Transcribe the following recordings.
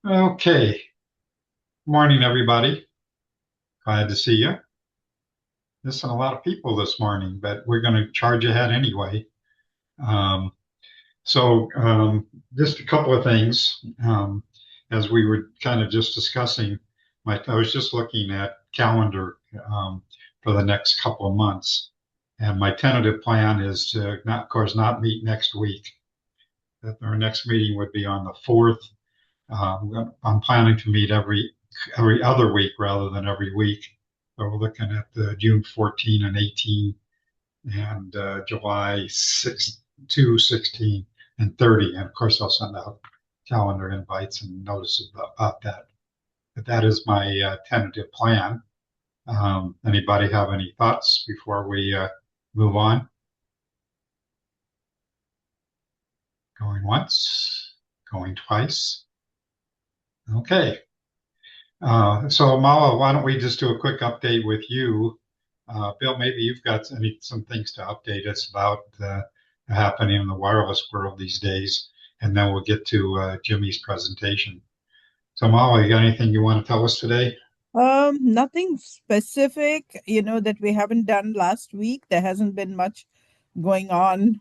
Okay. Morning, everybody. Glad to see you. Missing a lot of people this morning, but we're going to charge ahead anyway. Um, so, just a couple of things. As we were kind of just discussing, I was just looking at calendar for the next couple of months, and my tentative plan is to, not, of course, not meet next week. That our next meeting would be on the 4th. I'm planning to meet every other week rather than every week. So we're looking at June 14 and 18 and July 6, 2, 16, and 30. And of course, I'll send out calendar invites and notices about that. But that is my tentative plan. Anybody have any thoughts before we move on? Going once, going twice. Okay. So Mala, why don't we just do a quick update with you? Bill, maybe you've got some things to update us about happening in the wireless world these days, and then we'll get to Jimmy's presentation. So Mala, you got anything you want to tell us today? Nothing specific, that we haven't done last week. There hasn't been much going on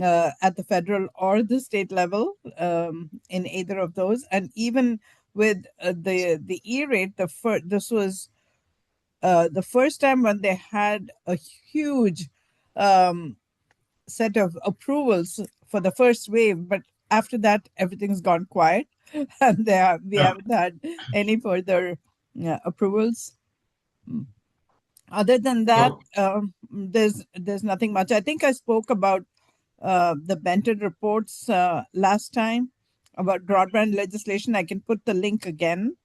at the federal or the state level in either of those. And even with the E-rate, this was the first time when they had a huge um, set of approvals for the first wave, but after that, everything's gone quiet, and we Yeah. haven't had any further approvals. Other than that, So there's nothing much. I think I spoke about the Benton reports last time about broadband legislation. I can put the link again.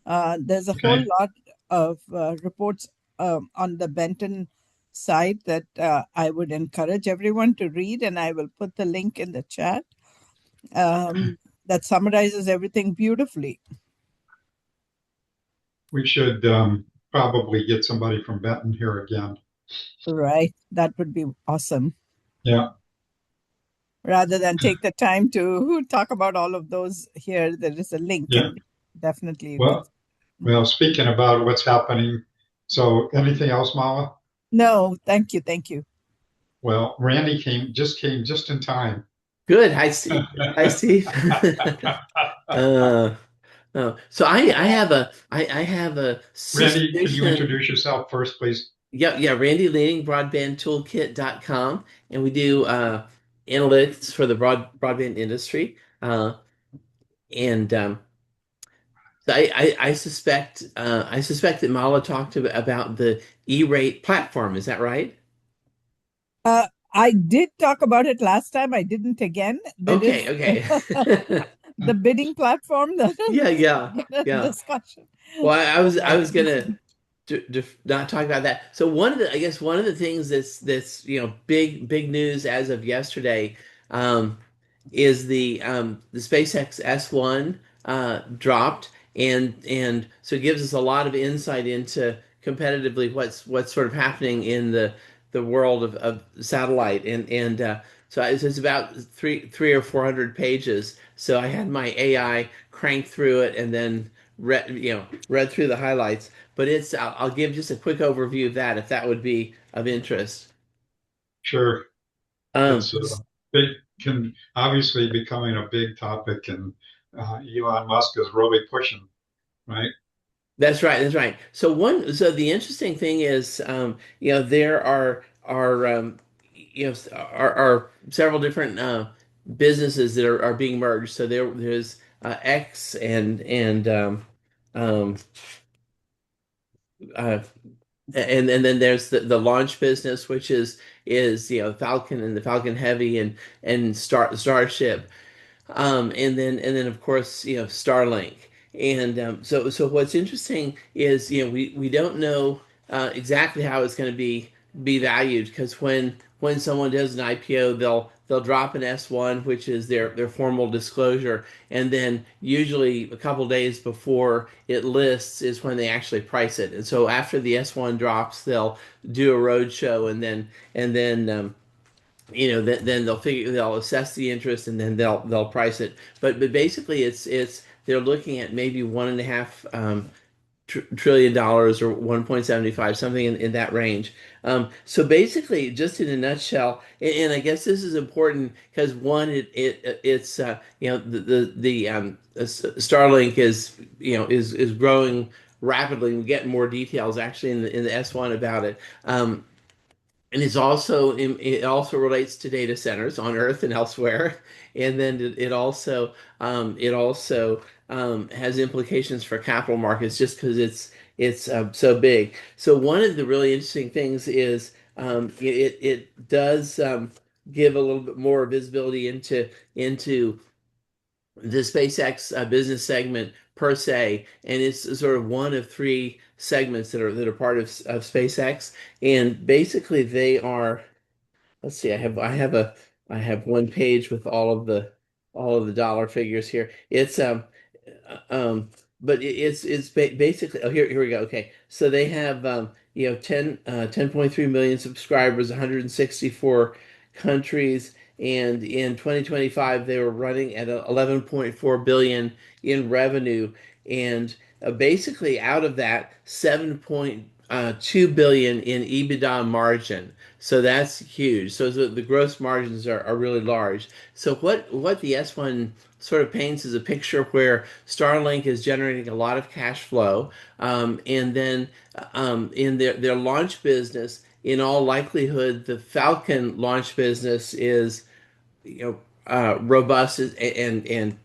There's a whole okay, lot of reports on the Benton site that I would encourage everyone to read, and I will put the link in the chat that summarizes everything beautifully. we should probably get somebody from Benton here again. Right. That would be awesome. Yeah. Rather than take the time to talk about all of those here, there is a link, Yeah. and definitely you can. Well, well, speaking about what's happening, so anything else, Mala? No, thank you. Thank you. Well, Randy came just in time. Good. Hi, Steve. Hi, Steve. uh, so I have a Randy, can you suspicion. introduce yourself first, please? Yeah, Randy Leading, broadbandtoolkit.com, and we do analytics for the broadband industry. And so I suspect that Mala talked about the E-rate platform. Is that right? I did talk about it last time. I didn't again. There Okay, is okay. the bidding platform, Yeah, yeah, yeah. discussion. Well, I was gonna not talk about that. So I guess one of the things that's big news as of yesterday um, is the SpaceX S1 dropped, and so it gives us a lot of insight into competitively what's sort of happening in the world of satellite, and so it's about three or 400 pages. So I had my AI crank through it and then read through the highlights. But I'll give just a quick overview of that if that would be of interest. Sure. Um, It's a big, can obviously becoming a big topic, and Elon Musk is really pushing, right? that's right, that's right. So the interesting thing is, there are are several different businesses that are being merged. So there's X and um, uh, and then there's the launch business, which is Falcon and the Falcon Heavy and Starship, and then of course Starlink. And so what's interesting is we don't know exactly how it's going to be valued, because when someone does an IPO, they'll drop an S1, which is their formal disclosure, and then usually a couple days before it lists is when they actually price it. And so after the S1 drops, they'll do a roadshow, and then then they'll assess the interest, and then they'll price it. But basically, it's they're looking at maybe $1.5 trillion dollars or 1.75, something in that range. So basically, just in a nutshell, and I guess this is important because one, it's Starlink is growing rapidly. We get more details actually in the S1 about it. And it also relates to data centers on Earth and elsewhere, and then it also has implications for capital markets just because it's so big. So one of the really interesting things is it does give a little bit more visibility into the SpaceX business segment per se, and it's sort of one of three segments that are part of SpaceX, and basically they are. Let's see. I have one page with all of the dollar figures here. It's um, but it's basically, oh, here we go. Okay, so they have 10.3 million subscribers, 164 countries, and in 2025 they were running at 11.4 billion in revenue, and basically out of that 7.2 billion in EBITDA margin. So that's huge. So the gross margins are really large. So what the S1 sort of paints as a picture where Starlink is generating a lot of cash flow, and then in their launch business, in all likelihood, the Falcon launch business is robust and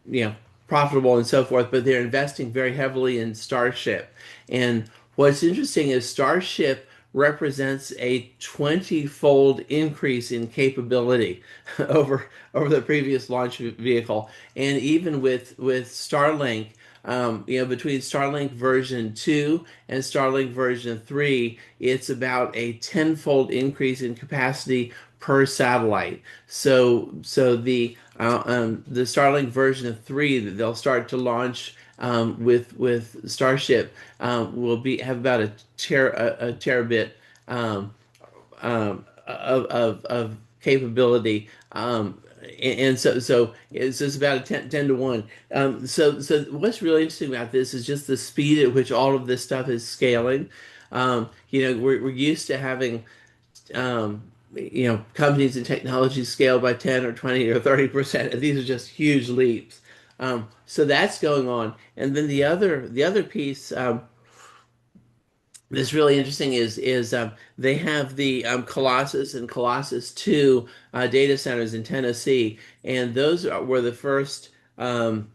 you know profitable and so forth, but they're investing very heavily in Starship. And what's interesting is Starship represents a 20-fold increase in capability over the previous launch vehicle. And even with Starlink, between Starlink version 2 and Starlink version 3, it's about a tenfold increase in capacity per satellite. So the Starlink version of 3 that they'll start to launch with Starship will be have about a terabit of capability. And so it's just about a 10 to 1. So what's really interesting about this is just the speed at which all of this stuff is scaling. We're used to having companies and technologies scale by 10 or 20 or 30%, and these are just huge leaps. So that's going on. And then the other piece that's really interesting is they have the Colossus and Colossus 2 data centers in Tennessee, and were the first um,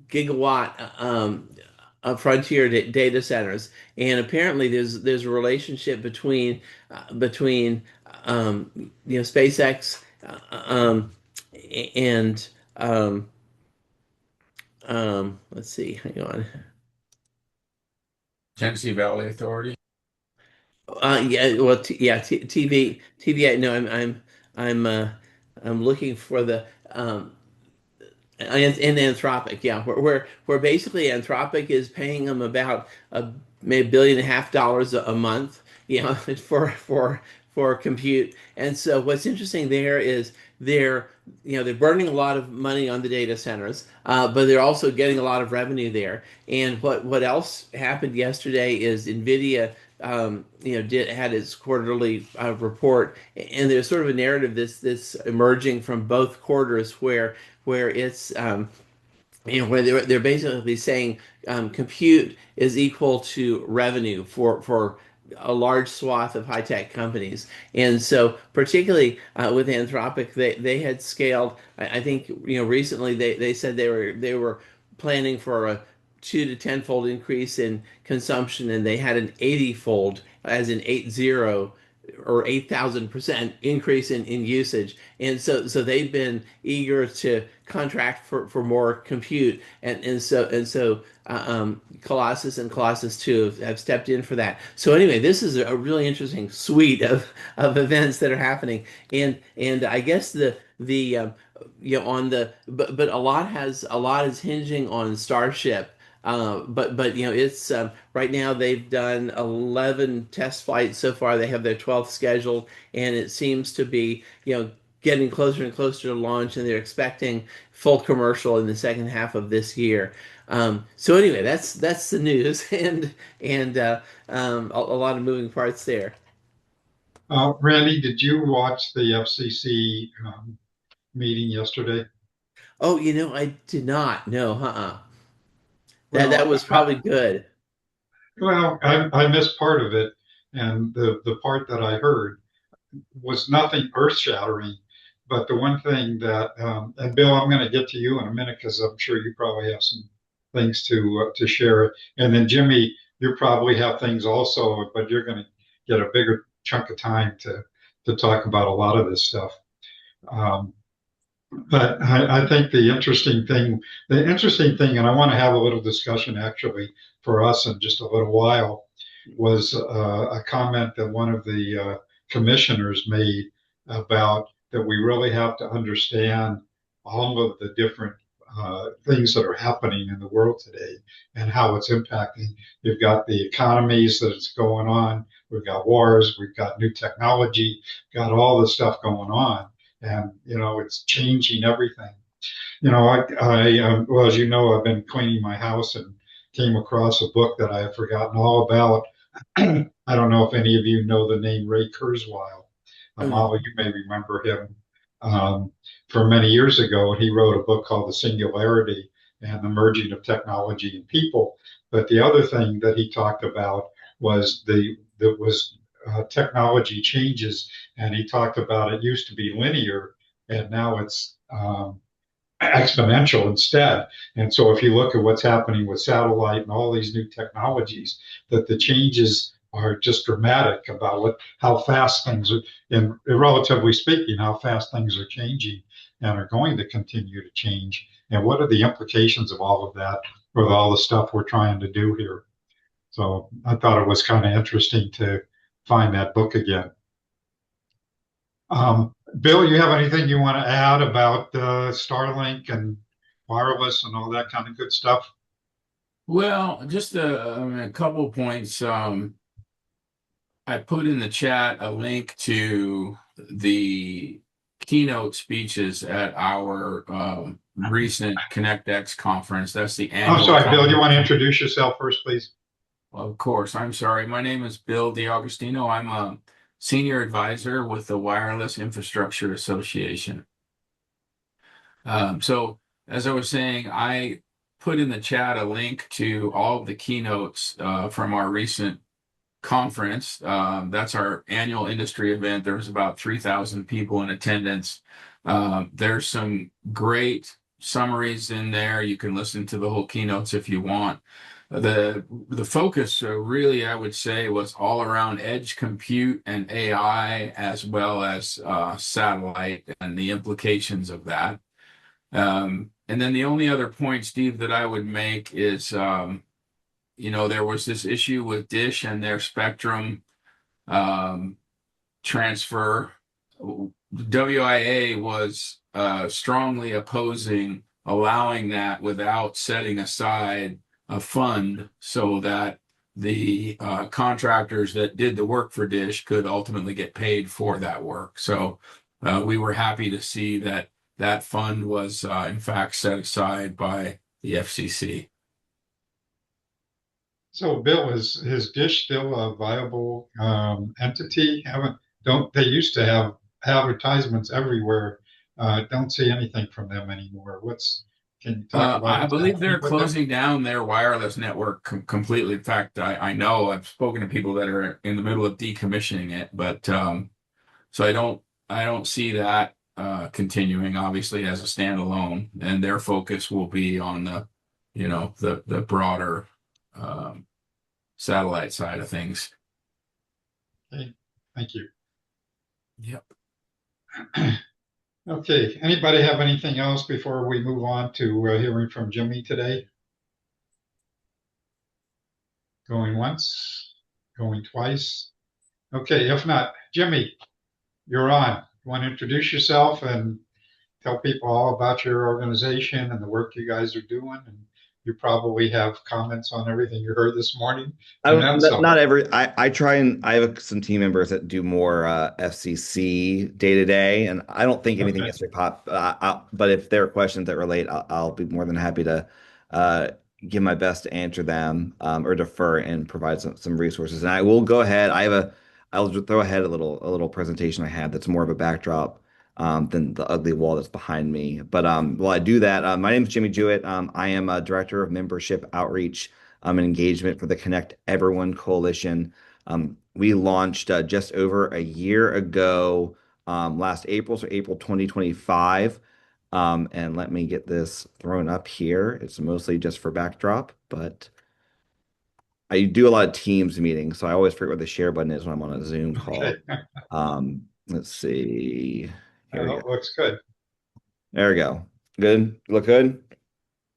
gigawatt frontier data centers. And apparently there's a relationship between SpaceX and let's see, hang on. Tennessee Valley Authority. Yeah, well, TVA. No, I'm I'm looking for the in Anthropic, yeah, where basically Anthropic is paying them about maybe $1.5 billion a month, for compute. And so what's interesting there is they're burning a lot of money on the data centers, but they're also getting a lot of revenue there. And what else happened yesterday is NVIDIA had its quarterly report, and there's sort of a narrative this emerging from both quarters where it's where they're basically saying compute is equal to revenue for a large swath of high tech companies. And so particularly with Anthropic, they had scaled. I think recently they said they were planning for a 2 to 10 fold increase in consumption, and they had an 80 fold, as in 80 or 8,000% increase in usage. And so they've been eager to contract for more compute. And so Colossus and Colossus 2 have stepped in for that. So anyway, this is a really interesting suite of events that are happening. And I guess the on the but a lot is hinging on Starship. But it's right now they've done 11 test flights so far. They have their 12th scheduled, and it seems to be getting closer and closer to launch, and they're expecting full commercial in the second half of this year. So anyway, that's the news, and a lot of moving parts there. Randy, did you watch the FCC meeting yesterday? Oh, I did not. No, That Well, was probably good. I missed part of it, and the part that I heard was nothing earth-shattering. But the one thing that, and Bill, I'm going to get to you in a minute because I'm sure you probably have some things to share. And then Jimmy, you probably have things also, but you're going to get a bigger chunk of time to talk about a lot of this stuff. Um, but I think the interesting thing, and I want to have a little discussion actually for us in just a little while, was a comment that one of the commissioners made about that we really have to understand all of the different things that are happening in the world today and how it's impacting. You've got the economies that's going on. We've got wars. We've got new technology. Got all this stuff going on, and it's changing everything. Well, as you know, I've been cleaning my house and came across a book that I had forgotten all about. I don't know if any of you know the name Ray Kurzweil. Mm. Molly, you may remember him from many years ago. He wrote a book called The Singularity and the Merging of Technology and People. But the other thing that he talked about was technology changes, and he talked about it used to be linear, and now it's exponential instead. And so if you look at what's happening with satellite and all these new technologies, that the changes are just dramatic about how fast things are, and relatively speaking, how fast things are changing and are going to continue to change. And what are the implications of all of that with all the stuff we're trying to do here? So I thought it was kind of interesting to find that book again. Bill, you have anything you want to add about Starlink and wireless and all that kind of good stuff? Well, just a couple of points. I put in the chat a link to the keynote speeches at our recent ConnectX conference. That's the I'm annual sorry, Bill, you want to conference. introduce yourself first, please? Of course, I'm sorry. My name is Bill DiAugustino. I'm a senior advisor with the Wireless Infrastructure Association. So, as I was saying, I put in the chat a link to all of the keynotes from our recent conference. That's our annual industry event. There's about 3,000 people in attendance. There's some great summaries in there. You can listen to the whole keynotes if you want. The focus really, I would say, was all around edge compute and AI, as well as satellite and the implications of that. And then the only other point, Steve, that I would make is, there was this issue with Dish and their spectrum um, transfer. WIA was strongly opposing allowing that without setting aside a fund so that the contractors that did the work for Dish could ultimately get paid for that work. So we were happy to see that that fund was in fact set aside by the FCC. So, Bill, is Dish still a viable entity? Don't they used to have advertisements everywhere? Don't see anything from them anymore. Can you talk about I what's believe happening they're with them? closing down their wireless network completely. In fact, I know I've spoken to people that are in the middle of decommissioning it, but so I don't see that continuing, obviously, as a standalone, and their focus will be on the broader um, satellite side of things. Okay, thank you. Yep. Okay, anybody have anything else before we move on to hearing from Jimmy today? Going once, going twice. Okay, if not, Jimmy, you're on. You want to introduce yourself and tell people all about your organization and the work you guys are doing? And you probably have comments on everything you heard this morning I and don't then not, some. not every I try and I have some team members that do more FCC day to day, and I don't think anything Okay, yesterday pop. But if there are questions that relate, I'll be more than happy to uh, give my best to answer them or defer and provide some resources. And I will go ahead. I'll just throw ahead a little presentation I had that's more of a backdrop than the ugly wall that's behind me. But while I do that, my name is Jimmy Jewett. I am a director of membership outreach and engagement for the Connect Everyone Coalition. We launched just over a year ago, last April, so April 2025. And let me get this thrown up here. It's mostly just for backdrop, but I do a lot of Teams meetings, so I always forget where the share button is when I'm on a Zoom okay. call. Let's see. Here we go. Looks good. There we go. Good. Look good.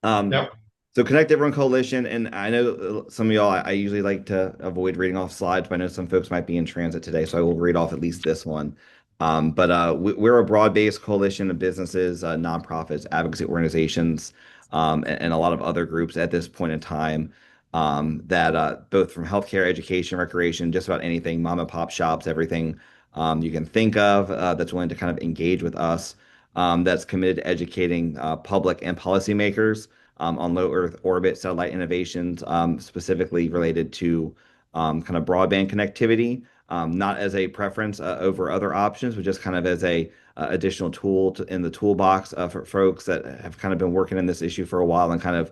Um, Yep. so Connect Everyone Coalition, and I know some of y'all, I usually like to avoid reading off slides, but I know some folks might be in transit today, so I will read off at least this one. But we're a broad-based coalition of businesses, nonprofits, advocacy organizations, and a lot of other groups at this point in time that both from healthcare, education, recreation, just about anything, mom and pop shops, everything you can think of that's willing to kind of engage with us, that's committed to educating public and policymakers on low Earth orbit satellite innovations, specifically related to kind of broadband connectivity, not as a preference over other options, but just kind of as a additional tool in the toolbox for folks that have kind of been working in this issue for a while and kind of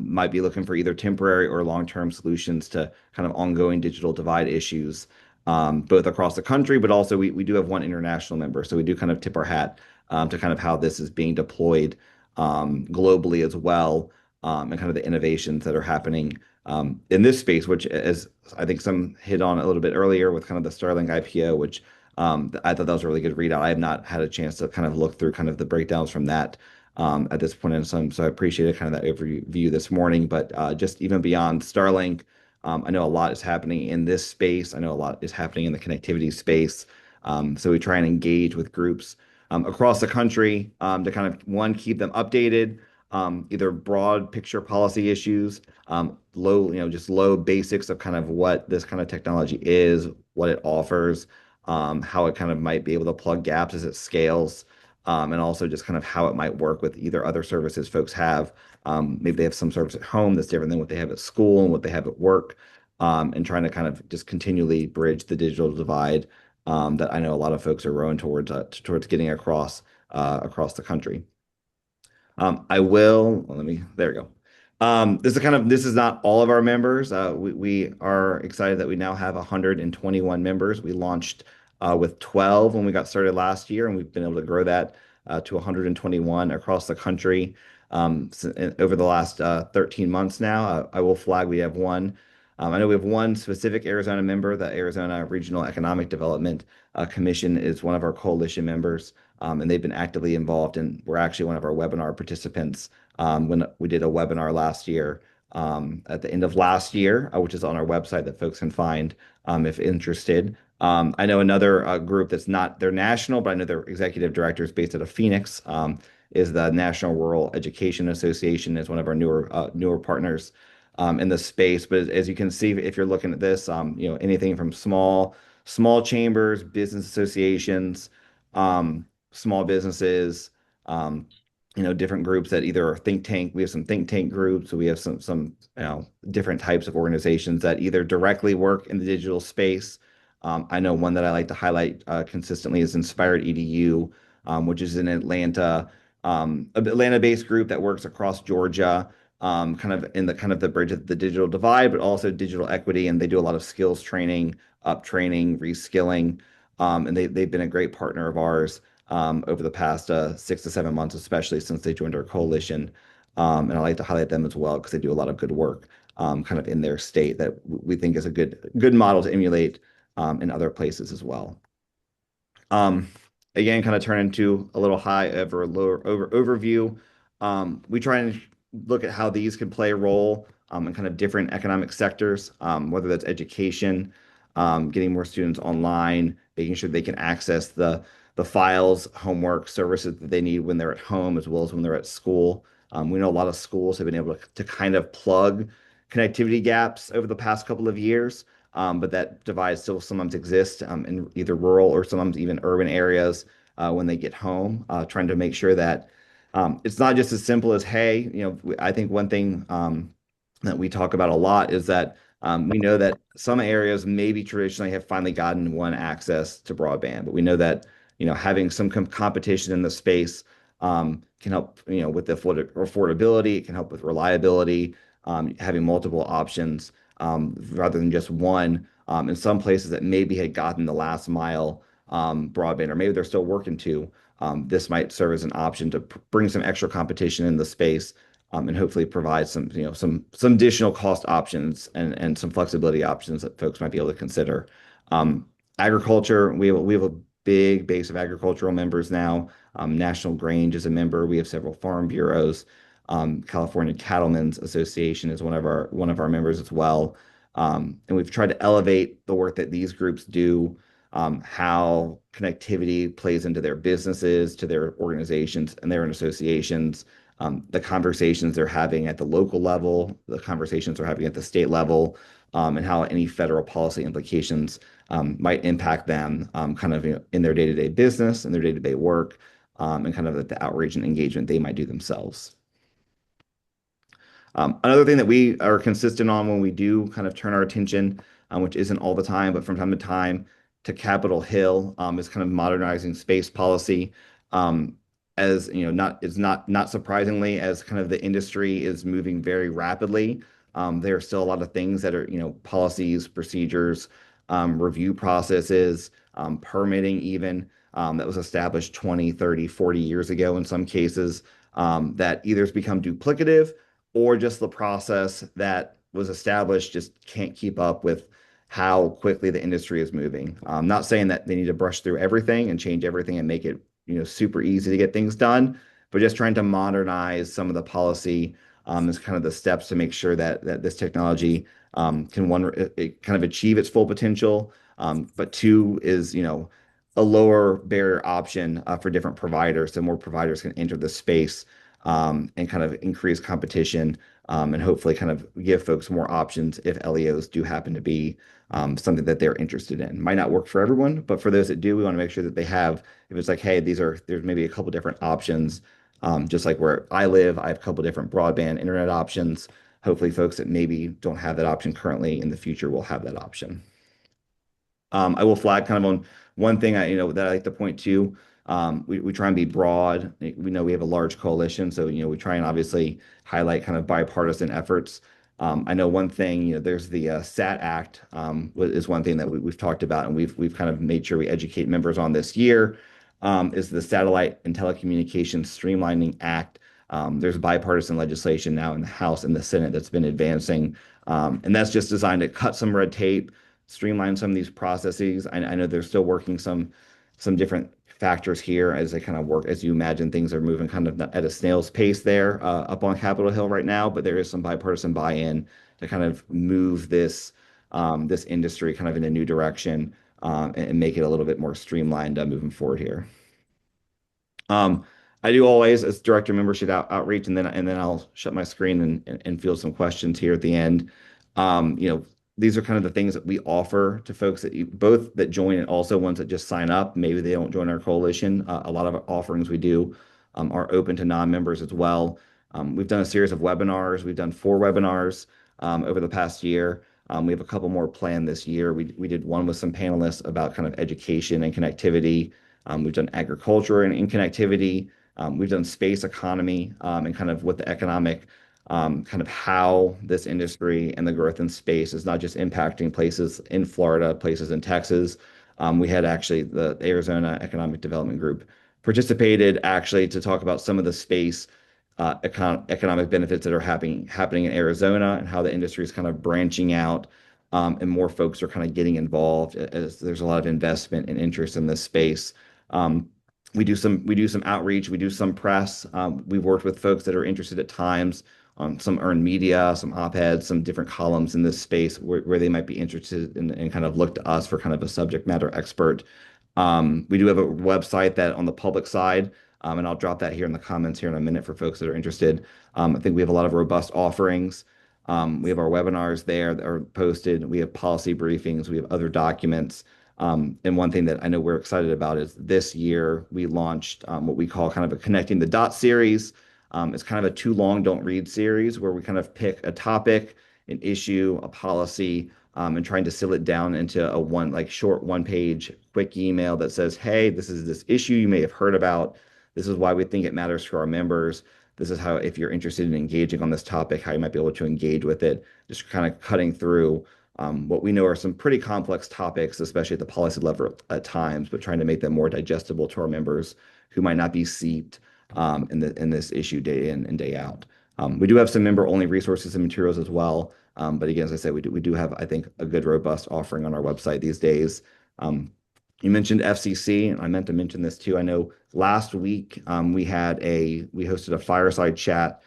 might be looking for either temporary or long-term solutions to kind of ongoing digital divide issues, both across the country, but also we do have one international member, so we do kind of tip our hat to kind of how this is being deployed globally as well, and kind of the innovations that are happening in this space, which, as I think some hit on a little bit earlier with kind of the Starlink IPO, which I thought that was a really good readout. I have not had a chance to kind of look through kind of the breakdowns from that at this point in time, so I appreciated kind of that overview this morning. But just even beyond Starlink, I know a lot is happening in this space. I know a lot is happening in the connectivity space. So we try and engage with groups across the country to kind of one keep them updated, either broad picture policy issues, low, just low basics of kind of what this kind of technology is, what it offers, how it kind of might be able to plug gaps as it scales, and also just kind of how it might work with either other services folks have. Maybe they have some service at home that's different than what they have at school and what they have at work, and trying to kind of just continually bridge the digital divide that I know a lot of folks are rowing towards getting across the country. I will, well, there we go. This is not all of our members. We are excited that we now have 121 members. We launched with 12 when we got started last year, and we've been able to grow that to 121 across the country over the last 13 months now. I will flag we have one. I know we have one specific Arizona member. The Arizona Regional Economic Development Commission is one of our coalition members, and they've been actively involved. And we're actually one of our webinar participants when we did a webinar last year at the end of last year, which is on our website that folks can find if interested. I know another group that's not, they're national, but I know their executive director is based out of Phoenix, is the National Rural Education Association, is one of our newer partners in the space. But as you can see, if you're looking at this, anything from small chambers, business associations, small businesses, different groups that either are think tank. We have some think tank groups. So we have some different types of organizations that either directly work in the digital space. I know one that I like to highlight consistently is Inspired EDU, which is an Atlanta-based group that works across Georgia, kind of in the bridge of the digital divide, but also digital equity. And they do a lot of skills training, up training, reskilling. And they've been a great partner of ours over the past 6 to 7 months, especially since they joined our coalition. And I like to highlight them as well because they do a lot of good work kind of in their state that we think is a good model to emulate in other places as well. Um, Again, kind of turn into a little high over lower overview. We try and look at how these could play a role in kind of different economic sectors, whether that's education, getting more students online, making sure they can access the files, homework, services that they need when they're at home as well as when they're at school. We know a lot of schools have been able to kind of plug connectivity gaps over the past couple of years, but that divide still sometimes exists in either rural or sometimes even urban areas when they get home, trying to make sure that it's not just as simple as, hey, I think one thing that we talk about a lot is that we know that some areas maybe traditionally have finally gotten one access to broadband, but we know that having some competition in the space can help with the affordability. It can help with reliability, having multiple options rather than just one. In some places that maybe had gotten the last mile broadband, or maybe they're still working to, this might serve as an option to bring some extra competition in the space, and hopefully provide some additional cost options and some flexibility options that folks might be able to consider. Agriculture, we have a big base of agricultural members now. National Grange is a member. We have several farm bureaus. California Cattlemen's Association is one of our members as well. And we've tried to elevate the work that these groups do, how connectivity plays into their businesses, to their organizations and their associations, the conversations they're having at the local level, the conversations they're having at the state level, and how any federal policy implications might impact them kind of in their day-to-day business and their day-to-day work, and kind of the outreach and engagement they might do themselves. Another thing that we are consistent on when we do kind of turn our attention, which isn't all the time, but from time to time, to Capitol Hill, is kind of modernizing space policy. As not surprisingly, as kind of the industry is moving very rapidly, there are still a lot of things that are policies, procedures, review processes, permitting even, that was established 20, 30, 40 years ago in some cases, that either has become duplicative or just the process that was established just can't keep up with how quickly the industry is moving. I'm not saying that they need to brush through everything and change everything and make it, super easy to get things done, but just trying to modernize some of the policy is kind of the steps to make sure that this technology can, one, it kind of achieve its full potential, but two is, a lower barrier option for different providers, so more providers can enter the space, and kind of increase competition, and hopefully kind of give folks more options if LEOs do happen to be something that they're interested in. Might not work for everyone, but for those that do, we want to make sure that they have, if it's like, hey, there's maybe a couple different options, just like where I live, I have a couple different broadband internet options. Hopefully folks that maybe don't have that option currently in the future will have that option. I will flag kind of on one thing that I like to point to. We try and be broad. We know we have a large coalition, so we try and obviously highlight kind of bipartisan efforts. I know one thing, there's the SAT Act, is one thing that we've talked about, and we've kind of made sure we educate members on this year. Is the Satellite and Telecommunications Streamlining Act. There's bipartisan legislation now in the House and the Senate that's been advancing, and that's just designed to cut some red tape, streamline some of these processes. I know they're still working some different factors here as they kind of work. As you imagine, things are moving kind of at a snail's pace there up on Capitol Hill right now, but there is some bipartisan buy-in to kind of move this industry kind of in a new direction, and make it a little bit more streamlined moving forward here. I do always, as director of membership outreach, and then I'll shut my screen and field some questions here at the end. These are kind of the things that we offer to folks both that join and also ones that just sign up. Maybe they don't join our coalition. A lot of our offerings we do are open to non-members as well. We've done a series of webinars. We've done 4 webinars over the past year. We have a couple more planned this year. We did one with some panelists about kind of education and connectivity. We've done agriculture and connectivity. We've done space economy, and kind of what the economic, kind of how this industry and the growth in space is not just impacting places in Florida, places in Texas. We had actually the Arizona Economic Development Group participated actually to talk about some of the space economic benefits that are happening in Arizona and how the industry is kind of branching out and more folks are kind of getting involved as there's a lot of investment and interest in this space. Um, we do some outreach, we do some press. We've worked with folks that are interested at times on some earned media, some op-eds, some different columns in this space where they might be interested in, and kind of look to us for kind of a subject matter expert. We do have a website that on the public side, and I'll drop that here in the comments here in a minute for folks that are interested. I think we have a lot of robust offerings. We have our webinars there that are posted. We have policy briefings. We have other documents. And one thing that I know we're excited about is this year we launched what we call kind of a Connecting the Dots series. It's kind of a too long, don't read series where we kind of pick a topic, an issue, a policy, and trying to distill it down into a short one page quick email that says, hey, this is this issue you may have heard about. This is why we think it matters to our members. This is how, if you're interested in engaging on this topic, how you might be able to engage with it. Just kind of cutting through what we know are some pretty complex topics, especially at the policy level at times, but trying to make them more digestible to our members who might not be seeped in this issue day in and day out. We do have some member-only resources and materials as well. But again, as I said, we do have, I think, a good, robust offering on our website these days. You mentioned FCC, and I meant to mention this too. I know last week we hosted a fireside chat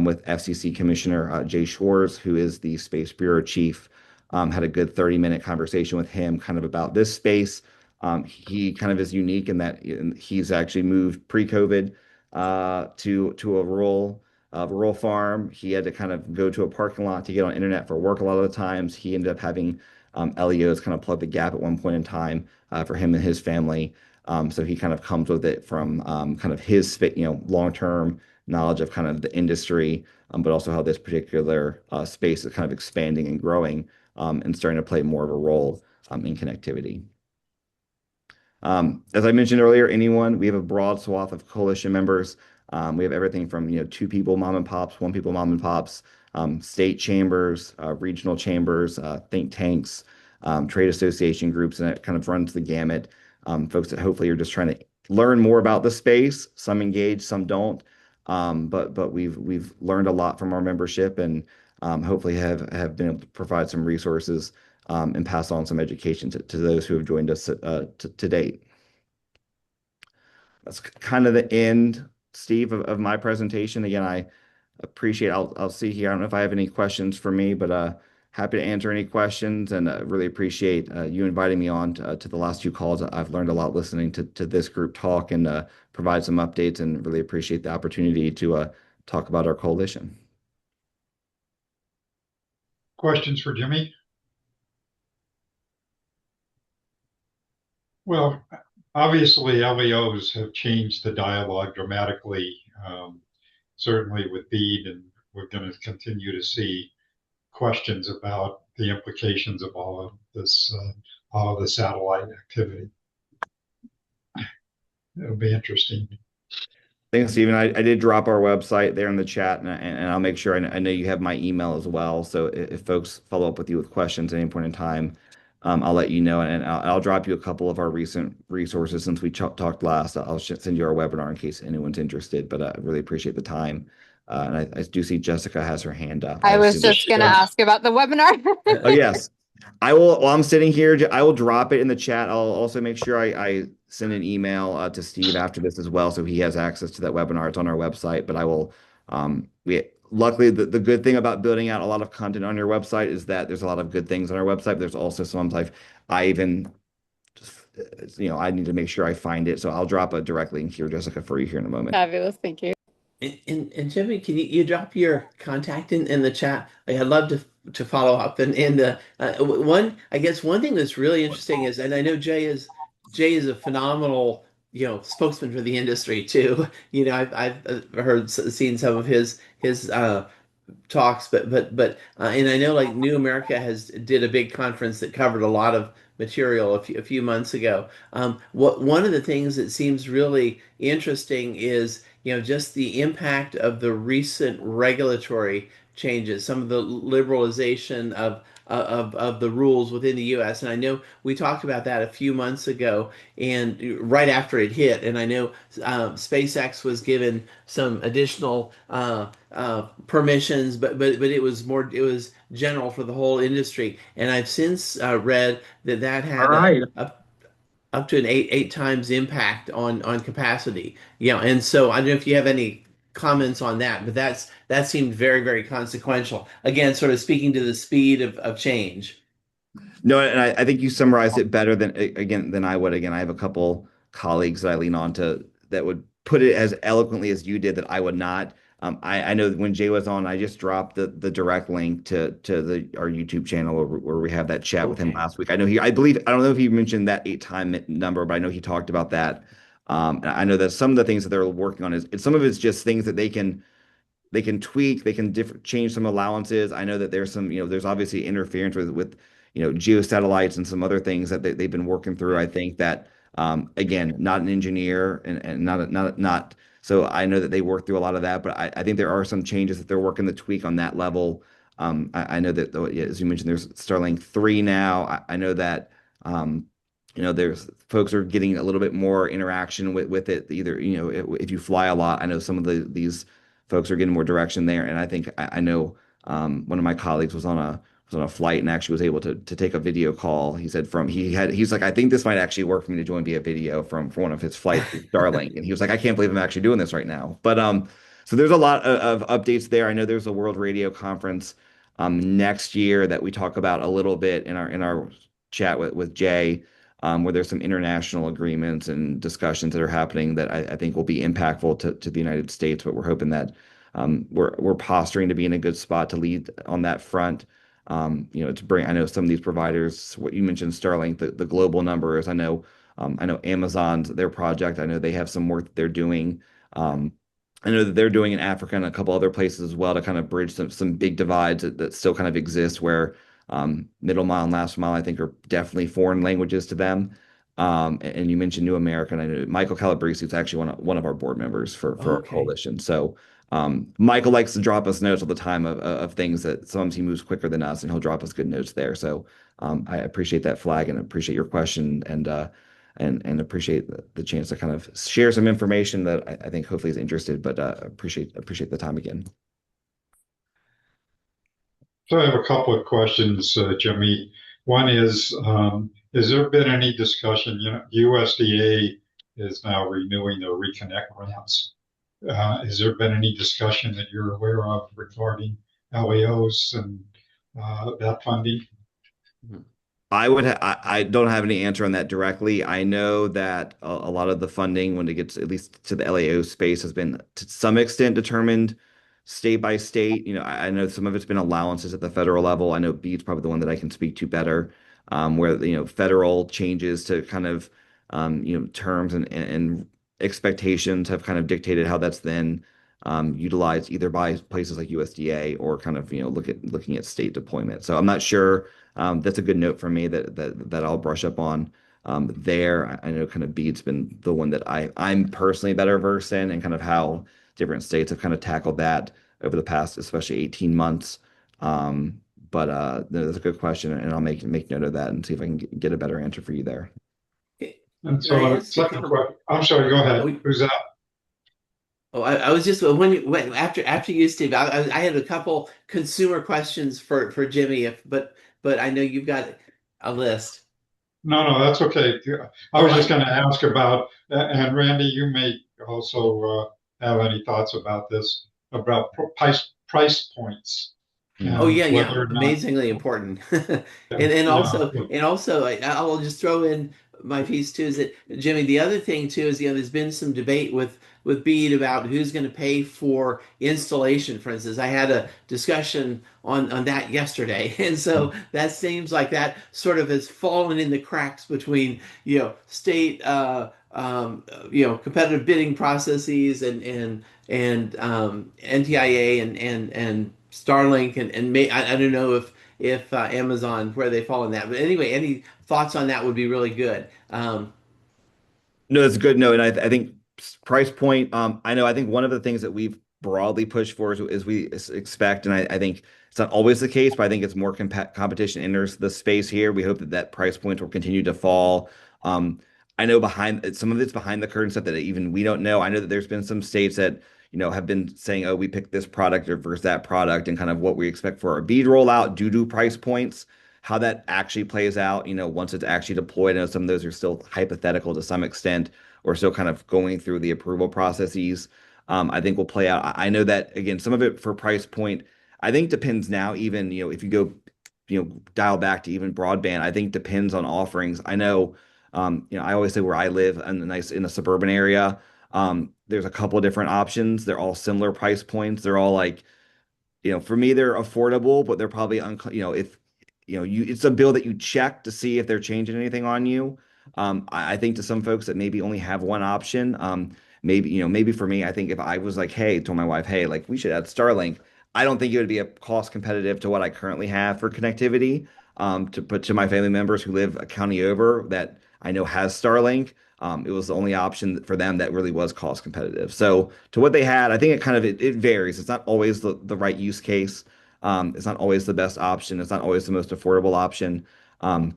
with FCC Commissioner Jay Shores, who is the Space Bureau Chief. Had a good 30-minute conversation with him kind of about this space. He kind of is unique in that he's actually moved pre-COVID to a rural farm. He had to kind of go to a parking lot to get on internet for work a lot of the times. He ended up having LEOs kind of plug the gap at one point in time for him and his family. So he kind of comes with it from kind of his long-term knowledge of kind of the industry, but also how this particular space is kind of expanding and growing and starting to play more of a role in connectivity. As I mentioned earlier, we have a broad swath of coalition members. We have everything from two people mom and pops, one people mom and pops, state chambers, regional chambers, think tanks, trade association groups, and it kind of runs the gamut. Folks that hopefully are just trying to learn more about the space. Some engage, some don't. But we've learned a lot from our membership, and hopefully have been able to provide some resources and pass on some education to those who have joined us to date. That's kind of the end, Steve, of my presentation. Again, I appreciate. I'll see here. I don't know if I have any questions for me, but happy to answer any questions, and really appreciate you inviting me on to the last two calls. I've learned a lot listening to this group talk and provide some updates, and really appreciate the opportunity to talk about our coalition. Questions for Jimmy? Well, obviously, LEOs have changed the dialogue dramatically, certainly with BEAD, and we're going to continue to see questions about the implications of all of the satellite activity. It'll be interesting. Thanks, Stephen. I did drop our website there in the chat, and I'll make sure. I know you have my email as well. So if folks follow up with you with questions at any point in time, I'll let you know, and I'll drop you a couple of our recent resources since we talked last. I'll send you our webinar in case anyone's interested. But I really appreciate the time. And I do see Jessica has her hand up. I was just going to ask about the webinar. Oh, yes. I will, while I'm sitting here, I will drop it in the chat. I'll also make sure I send an email to Steve after this as well, so he has access to that webinar. It's on our website, but I will, luckily, the good thing about building out a lot of content on your website is that there's a lot of good things on our website, but there's also sometimes I even just, I need to make sure I find it. So I'll drop a direct link here, Jessica, for you here in a moment. Fabulous. Thank you. And Jimmy, can you drop your contact in the chat? Like, I'd love to follow up. And one thing that's really interesting is, and I know Jay is a phenomenal spokesman for the industry too. I've seen some of his talks, but and I know like New America did a big conference that covered a lot of material a few months ago. One of the things that seems really interesting is just the impact of the recent regulatory changes, some of the liberalization of the rules within the U.S. And I know we talked about that a few months ago, and right after it hit, and I know SpaceX was given some additional permissions, but it was general for the whole industry. And I've since read that All had right. up to an eight times impact on capacity. Yeah, and so I don't know if you have any comments on that, but that seemed very consequential. Again, sort of speaking to the speed of change. No, and I think you summarized it better than I would. Again, I have a couple colleagues that I lean on to that would put it as eloquently as you did that I would not. I know that when Jay was on, I just dropped the direct link to our YouTube channel where we have that chat with him Okay. last week. I know I believe I don't know if he mentioned that 8 time number, but I know he talked about that. And I know that some of the things that they're working on is some of it's just things that they can tweak, they can change some allowances. I know that there's some, there's obviously interference with geosatellites and some other things that they've been working through. I think that again, not an engineer and not so I know that they work through a lot of that, but I think there are some changes that they're working to tweak on that level. I know that though, yeah, as you mentioned, there's Starlink 3 now. I know that there's folks are getting a little bit more interaction with it. Either, if you fly a lot, I know some of these folks are getting more direction there. And I think I know one of my colleagues was on a flight and actually was able to take a video call. He said he's like, I think this might actually work for me to join via video from one of his flights with Starlink. And he was like, I can't believe I'm actually doing this right now. But so there's a lot of updates there. I know there's a World Radio Conference next year that we talk about a little bit in our chat with Jay. Where there's some international agreements and discussions that are happening that I think will be impactful to the United States. But we're hoping that we're posturing to be in a good spot to lead on that front. To bring, I know some of these providers, what you mentioned, Starlink, the global numbers. I know Amazon's their project. I know they have some work that they're doing. I know that they're doing in Africa and a couple other places as well to kind of bridge some big divides that still kind of exist where middle mile and last mile, I think, are definitely foreign languages to them. And you mentioned New American. I know Michael Calabrese is actually one of our board members for our Okay. coalition. So Michael likes to drop us notes all the time of things that sometimes he moves quicker than us, and he'll drop us good notes there. So I appreciate that flag and appreciate your question and appreciate the chance to kind of share some information that I think hopefully is interested. But appreciate the time again. So I have a couple of questions, Jimmy. One is, has there been any discussion? USDA is now renewing their reconnect grants. Has there been any discussion that you're aware of regarding LEOs and that funding? I don't have any answer on that directly. I know that a lot of the funding, when it gets at least to the LAO space, has been to some extent determined state by state. I know some of it's been allowances at the federal level. I know BEAD's probably the one that I can speak to better, where federal changes to kind of terms and expectations have kind of dictated how that's then utilized either by places like USDA or kind of looking at state deployment. So I'm not sure. That's a good note for me that I'll brush up on there. I know kind of BEAD's been the one that I'm personally better versed in and kind of how different states have kind of tackled that over the past, especially 18 months. But no, that's a good question, and I'll make note of that and see if I can get a better answer for you there. And Can I so, ask a second couple? question. I'm sorry. Go Oh, ahead. Who's that? I was just when after you, Steve, I had a couple consumer questions for Jimmy, but I know you've got a list. No, that's okay. I Oh, was just going to ask about, and Randy, you may also have any thoughts about this, about price points oh and yeah, yeah, whether or not, amazingly important. yeah. And also I'll just throw in my piece too is that Jimmy, the other thing too is there's been some debate with Bede about who's going to pay for installation. For instance, I had a discussion on that yesterday, and so that seems like that sort of has fallen in the cracks between state competitive bidding processes and NTIA and Starlink and I don't know if Amazon where they fall in that. But anyway, any thoughts on that would be really good. No, that's a good note. And I think price point, I know, I think one of the things that we've broadly pushed for as we expect. And I think it's not always the case, but I think it's more competition enters the space here. We hope that that price point will continue to fall. Um, I know behind some of it's behind the curtain stuff that even we don't know. I know that there's been some states that have been saying, oh, we picked this product or versus that product, and kind of what we expect for our bead rollout due to price points. How that actually plays out, once it's actually deployed. I know some of those are still hypothetical to some extent, or still kind of going through the approval processes. I think will play out. I know that again, some of it for price point, I think depends now. Even if you go, dial back to even broadband, I think depends on offerings. I know, I always say where I live in a suburban area. There's a couple of different options. They're all similar price points. They're all like, for me, they're affordable, but they're probably, if it's a bill that you check to see if they're changing anything on you. I think to some folks that maybe only have one option, maybe for me, I think if I was like, hey, told my wife, hey, like we should add Starlink, I don't think it would be a cost competitive to what I currently have for connectivity. To put to my family members who live a county over that I know has Starlink. It was the only option for them that really was cost competitive. So to what they had, I think it varies. It's not always the right use case. It's not always the best option. It's not always the most affordable option. I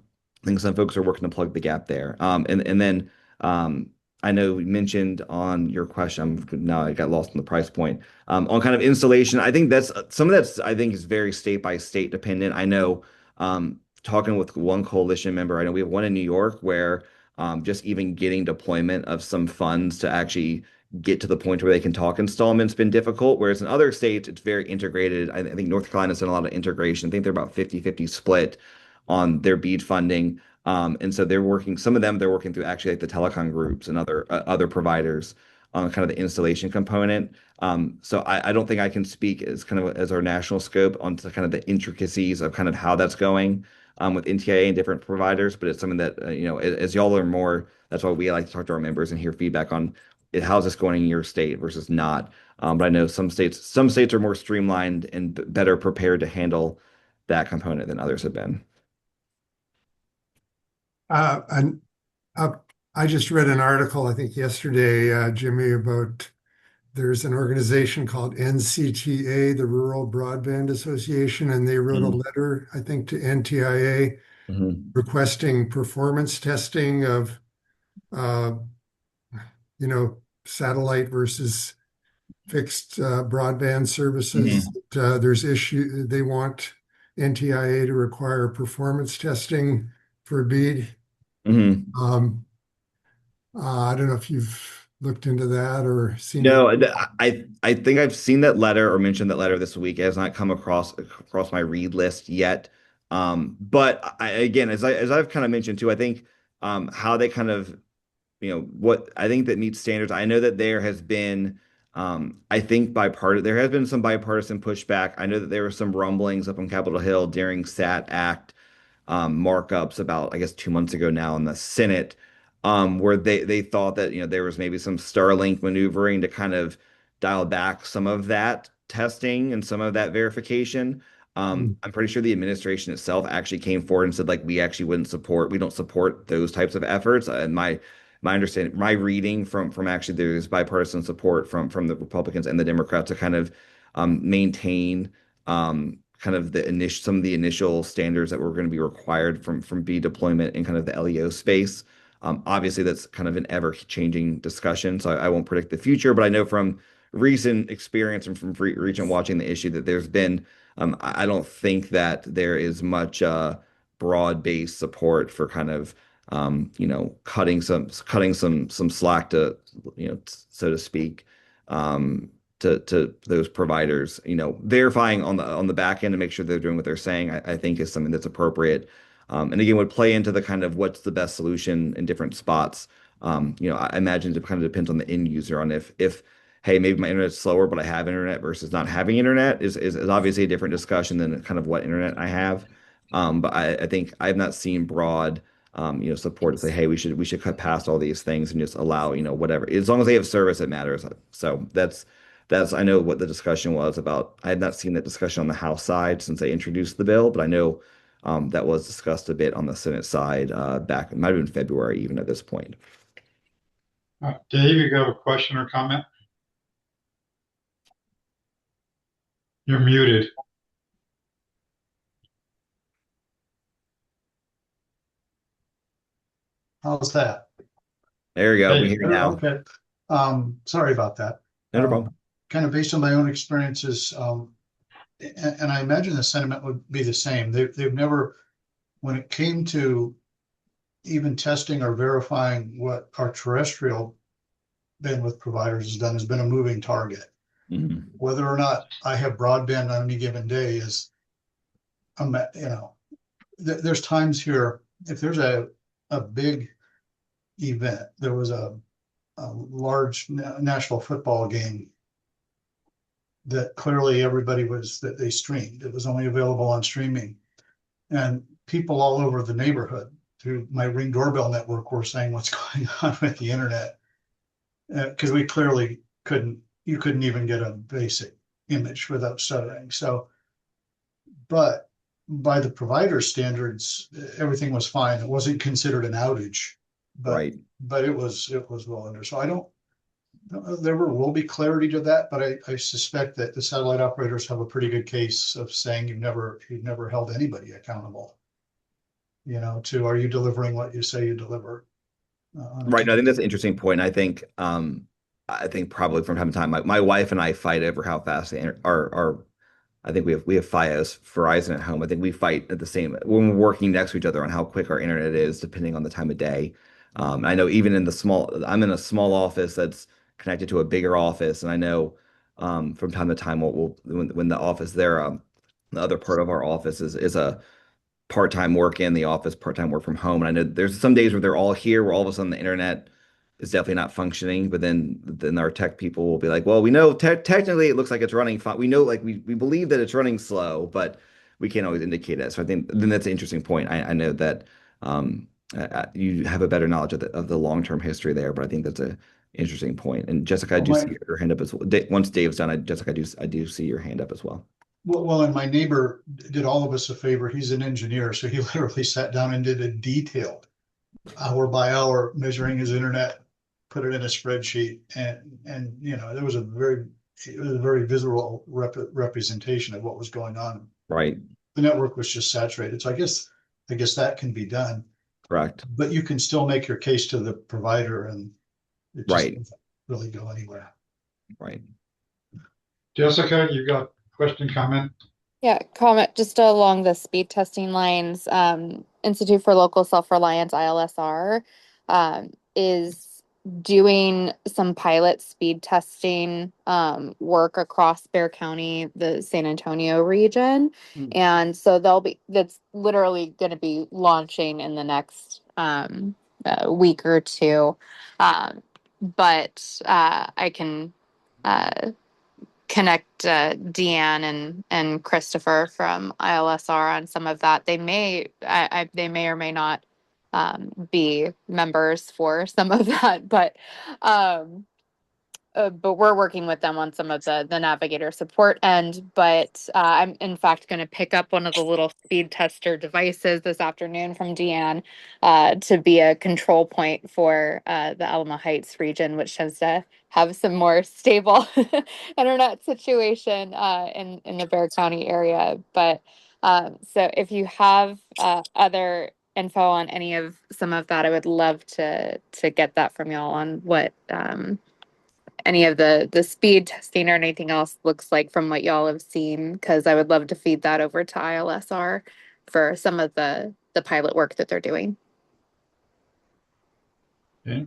think some folks are working to plug the gap there. And then I know you mentioned on your question, now I got lost in the price point. On kind of installation, I think that's some of that's I think is very state by state dependent. I know talking with one coalition member, I know we have one in New York where just even getting deployment of some funds to actually get to the point where they can talk installments been difficult. Whereas in other states, it's very integrated. I think North Carolina's done a lot of integration. I think they're about 50-50 split on their BEAD funding. And so some of them, they're working through actually like the telecom groups and other providers on kind of the installation component. So I don't think I can speak as kind of as our national scope on to kind of the intricacies of kind of how that's going with NTIA and different providers, but it's something that, as y'all learn more, that's why we like to talk to our members and hear feedback on how's this going in your state versus not. But I know some states are more streamlined and better prepared to handle that component than others have been. And I just read an article, I think yesterday, Jimmy, about there's an organization called NCTA, the Rural Broadband Association, and they wrote a Mhm. letter, I think, to NTIA Mhm. requesting performance testing of, uh, satellite versus fixed broadband services. Mhm. There's issue, they want NTIA to require performance testing for BEAD. Mhm. Um, I don't know if you've looked into that or seen it. No, I think I've seen that letter or mentioned that letter this week. It has not come across my read list yet. But again, as I've kind of mentioned too, I think how they kind of what I think that meets standards. I know that there has been I think there has been some bipartisan pushback. I know that there were some rumblings up on Capitol Hill during SAT Act markups about, I guess, 2 months ago now in the Senate, where they thought that there was maybe some Starlink maneuvering to kind of dial back some of that testing and some of that verification. Mm. I'm pretty sure the administration itself actually came forward and said like we don't support those types of efforts. And my understanding, my reading from actually there's bipartisan support from the Republicans and the Democrats to kind of maintain kind of some of the initial standards that were going to be required from B deployment in kind of the LEO space. Obviously, that's kind of an ever-changing discussion, so I won't predict the future. But I know from recent experience and from recent watching the issue that there's been. I don't think that there is much broad-based support for kind of cutting some slack to so to speak. To those providers, verifying on the back end to make sure they're doing what they're saying, I think is something that's appropriate. And again, would play into the kind of what's the best solution in different spots. I imagine it kind of depends on the end user on if hey, maybe my internet's slower, but I have internet versus not having internet is obviously a different discussion than kind of what internet I have. But I think I've not seen broad support to say, hey, we should cut past all these things and just allow, whatever. As long as they have service, it matters. So that's I know what the discussion was about. I had not seen that discussion on the House side since they introduced the bill, but I know that was discussed a bit on the Senate side back, it might have been February even at this point. Dave, you got a question or comment? You're muted. How's that? There you go. We Hey, hear you now. Okay. Sorry about that. No problem. Kind of based on my own experiences, and I imagine the sentiment would be the same. They've never, when it came to even testing or verifying what our terrestrial bandwidth providers has done, has been a moving target. Mhm. Whether or not I have broadband on any given day is, there's times here, if there's a big event, there was a large national football game that clearly everybody was, that they streamed. It was only available on streaming. And people all over the neighborhood through my Ring doorbell network were saying what's going on with the internet. Because we clearly you couldn't even get a basic image without stuttering. So, but by the provider standards, everything was fine. It wasn't considered an outage, but Right. it was well under. So I don't, there will be clarity to that, but I suspect that the satellite operators have a pretty good case of saying you've never held anybody accountable. To, are you delivering what you say you deliver? Right. No, I think that's an interesting point. I think probably from time to time, my wife and I fight over how fast our I think we have FiOS, Verizon at home. I think we fight at the same when we're working next to each other on how quick our internet is, depending on the time of day. I know even in I'm in a small office that's connected to a bigger office, and I know from time to time when the office there, the other part of our office is a part-time work in the office, part-time work from home. And I know there's some days where they're all here, where all of a sudden the internet is definitely not functioning. But then our tech people will be like, well, we know technically it looks like it's running fine. We know, like we believe that it's running slow, but we can't always indicate it. So I think then that's an interesting point. I know that you have a better knowledge of the long-term history there, but I think that's a interesting point. And Jessica, I Well, do see your hand up as well. Once Dave's done, Jessica, I do see your hand up as well. and my neighbor did all of us a favor. He's an engineer, so he literally sat down and did a detailed hour by hour measuring his internet, put it in a spreadsheet, and it was a very visual representation of what was going on. Right. The network was just saturated, so I guess that can be done, Correct. but you can still make your case to the provider, and it just Right. doesn't really go anywhere. Right. Jessica, you got question, comment? Yeah, comment just along the speed testing lines. Institute for Local Self-Reliance, ILSR, is doing some pilot speed testing work across Bexar County, the San Antonio region. And so that's literally going to be launching in the next week or two. But I can connect Deanne and Christopher from ILSR on some of that. They may or may not be members for some of that, but we're working with them on some of the navigator support end. But I'm in fact going to pick up one of the little speed tester devices this afternoon from Deanne to be a control point for the Alamo Heights region, which tends to have some more stable internet situation in the Bexar County area. But so if you have other info on any of some of that, I would love to get that from y'all on what any of the speed testing or anything else looks like from what y'all have seen, because I would love to feed that over to ILSR for some of the pilot work that they're doing. Okay.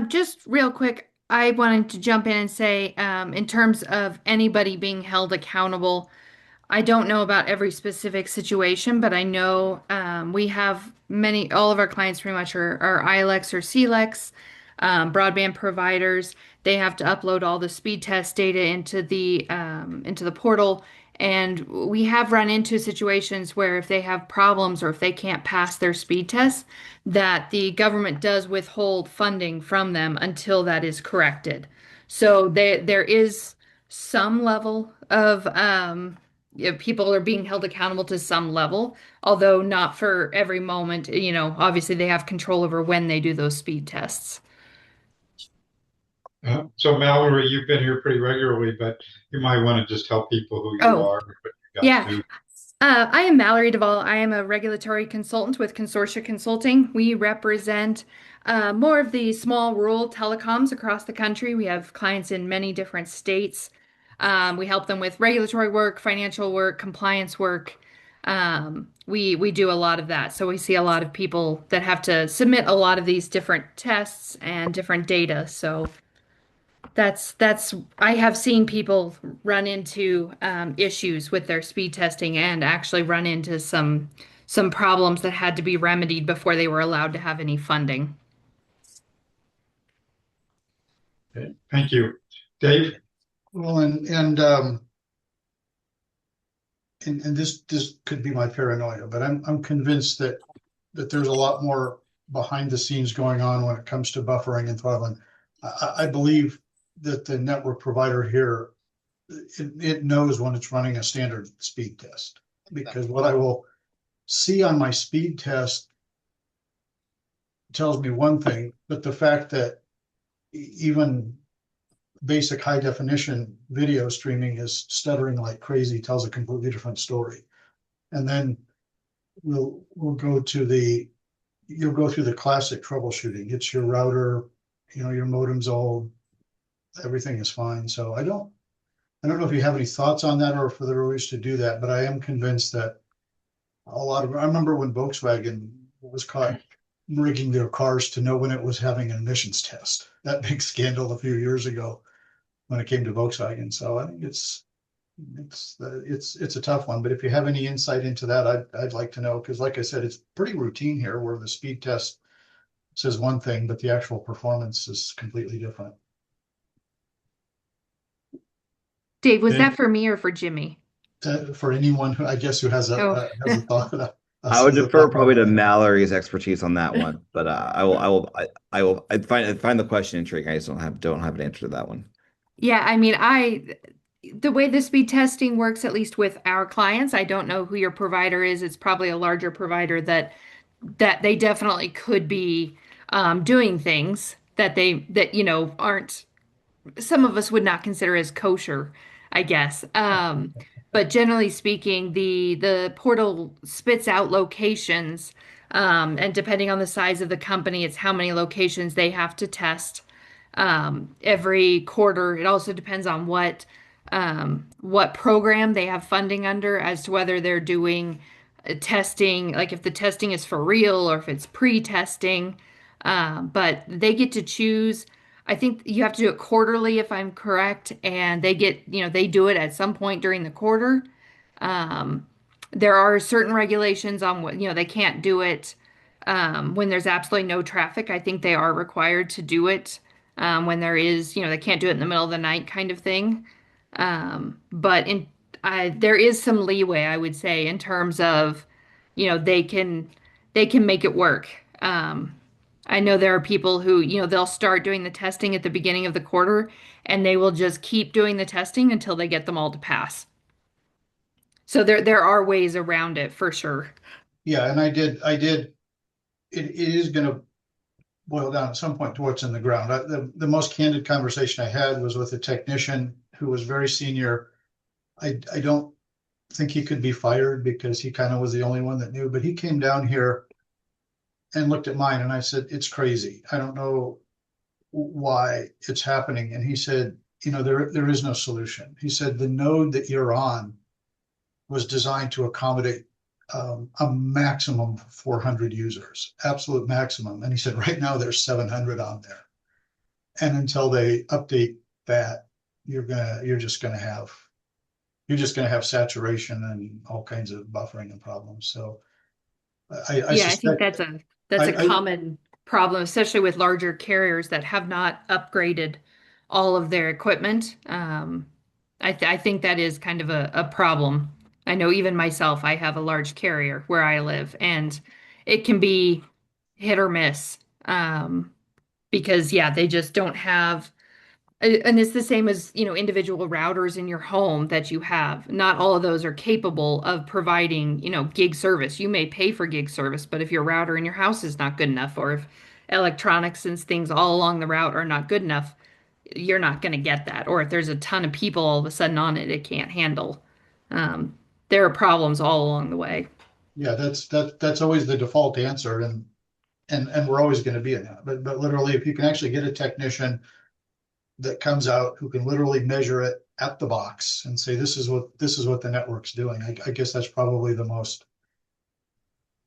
Just real quick, I wanted to jump in and say, in terms of anybody being held accountable, I don't know about every specific situation, but I know we have all of our clients pretty much are ILEX or CLEX broadband providers. They have to upload all the speed test data into the portal. And we have run into situations where if they have problems or if they can't pass their speed tests, that the government does withhold funding from them until that is corrected. So there is some level of people are being held accountable to some level, although not for every moment. Obviously they have control over when they do those speed tests. So Mallory, you've been here pretty regularly, but you might want to just tell people who you Oh, are, and what you guys yeah. do. I am Mallory Duvall. I am a regulatory consultant with Consortia Consulting. We represent more of the small rural telecoms across the country. We have clients in many different states. We help them with regulatory work, financial work, compliance work. We do a lot of that. So we see a lot of people that have to submit a lot of these different tests and different data. So that's I have seen people run into issues with their speed testing and actually run into some problems that had to be remedied before they were allowed to have any funding. Okay. Thank you. Dave? Well, and this could be my paranoia, but I'm convinced that there's a lot more behind the scenes going on when it comes to buffering and throttling. I believe that the network provider here, it knows when it's running a standard speed test, because what I will see on my speed test tells me one thing, but the fact that even basic high definition video streaming is stuttering like crazy tells a completely different story. And then we'll go to you'll go through the classic troubleshooting. It's your router, your modem's old, everything is fine. So I don't know if you have any thoughts on that or if there are ways to do that, but I am convinced that I remember when Volkswagen was caught rigging their cars to know when it was having an emissions test. That big scandal a few years ago when it came to Volkswagen. So I think it's a tough one. But if you have any insight into that, I'd like to know, because like I said, it's pretty routine here where the speed test says one thing, but the actual performance is completely different. Dave, was Okay. that for me or for Jimmy? For anyone who I guess who has Oh, a thought. I would Has a defer thought probably on to that. Mallory's expertise on that one, but I find the question intriguing. I just don't have an answer to that one. yeah, I mean, the way the speed testing works, at least with our clients, I don't know who your provider is. It's probably a larger provider that they definitely could be doing things that aren't some of us would not consider as kosher, I guess. But generally speaking, the portal spits out locations, and depending on the size of the company, it's how many locations they have to test every quarter. It also depends on what program they have funding under as to whether they're doing testing, like if the testing is for real or if it's pre-testing. But they get to choose. I think you have to do it quarterly, if I'm correct, and they do it at some point during the quarter. Um, there are certain regulations on they can't do it when there's absolutely no traffic. I think they are required to do it when they can't do it in the middle of the night kind of thing. But there is some leeway, I would say, in terms of, they can make it work. I know there are people who, they'll start doing the testing at the beginning of the quarter and they will just keep doing the testing until they get them all to pass. So there are ways around it for sure. Yeah, and it is going to boil down at some point to what's in the ground. The most candid conversation I had was with a technician who was very senior. I don't think he could be fired because he kind of was the only one that knew, but he came down here and looked at mine and I said, it's crazy. I don't know why it's happening. And he said, there is no solution. He said, the node that you're on was designed to accommodate a maximum of 400 users, absolute maximum. And he said, right now there's 700 on there. And until they update that, you're just gonna have saturation and all kinds of buffering and problems. So I Yeah, I think suspect that's a I common problem, especially with larger carriers that have not upgraded all of their equipment. I think that is kind of a problem. I know even myself, I have a large carrier where I live, and it can be hit or miss. Because yeah, they just don't have and it's the same as, individual routers in your home that you have. Not all of those are capable of providing, gig service. You may pay for gig service, but if your router in your house is not good enough, or if electronics and things all along the route are not good enough, you're not going to get that. Or if there's a ton of people all of a sudden on it, it can't handle. There are problems all along the way. Yeah, that's always the default answer, and we're always going to be in that. But literally, if you can actually get a technician that comes out who can literally measure it at the box and say this is what the network's doing, I guess that's probably the most,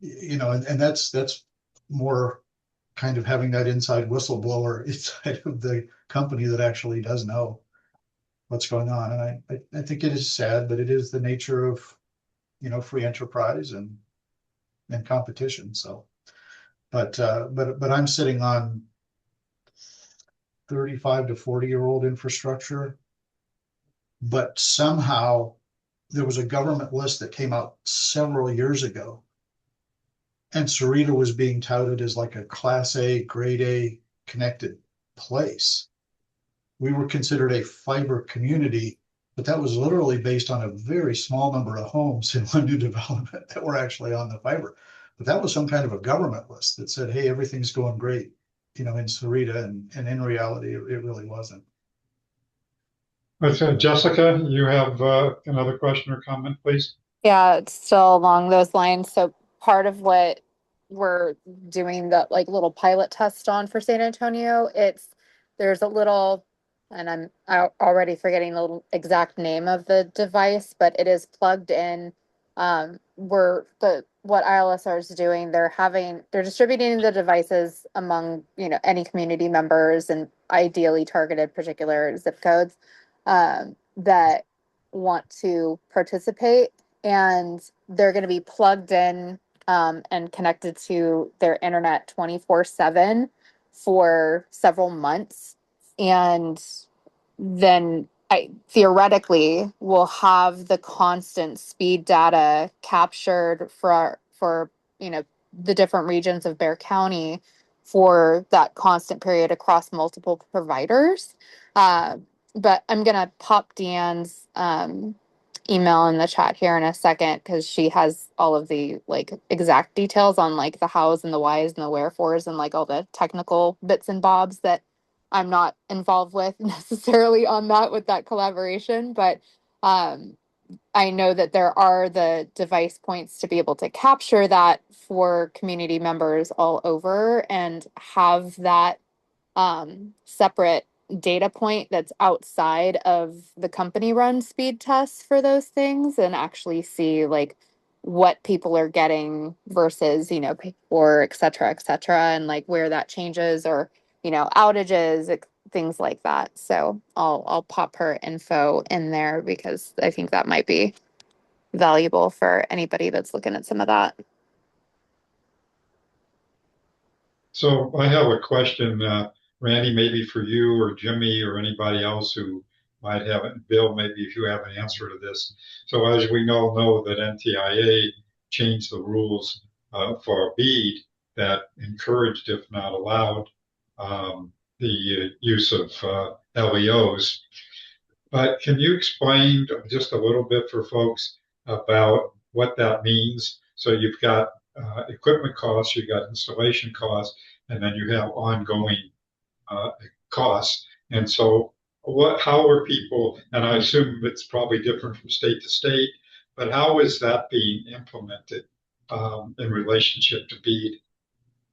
and that's more kind of having that inside whistleblower inside of the company that actually does know what's going on. And I think it is sad, but it is the nature of, free enterprise and competition. So, but I'm sitting on 35 to 40-year-old infrastructure, but somehow there was a government list that came out several years ago, and Sarita was being touted as like a Class A, Grade A connected place. We were considered a fiber community, but that was literally based on a very small number of homes in one new development that were actually on the fiber. But that was some kind of a government list that said, hey, everything's going great, in Sarita, and in reality, it really wasn't. Okay, Jessica, you have another question or comment, please? Yeah, it's still along those lines. So part of what we're doing the like little pilot test on for San Antonio, there's a little, and already forgetting the little exact name of the device, but it is plugged in. What ILSR is doing, they're distributing the devices among, any community members and ideally targeted particular zip codes that want to participate, and they're going to be plugged in and connected to their internet 24/7 for several months. And then I theoretically will have the constant speed data captured for the different regions of Bear County for that constant period across multiple providers. But I'm gonna pop Deanne's email in the chat here in a second because she has all of the like exact details on like the hows and the whys and the wherefores and like all the technical bits and bobs that I'm not involved with necessarily on that with that collaboration. But I know that there are the device points to be able to capture that for community members all over and have that separate data point that's outside of the company run speed tests for those things and actually see like what people are getting versus, or et cetera, and like where that changes or, outages, things like that. So I'll pop her info in there because I think that might be valuable for anybody that's looking at some of that. So I have a question, Randy, maybe for you or Jimmy or anybody else who might have it. Bill, maybe if you have an answer to this. So as we all know that NTIA changed the rules for BEAD that encouraged, if not allowed, the use of LEOs. But can you explain just a little bit for folks about what that means? So you've got equipment costs, you've got installation costs, and then you have ongoing uh, costs. And so how are people, and I assume it's probably different from state to state, but how is that being implemented in relationship to BEAD?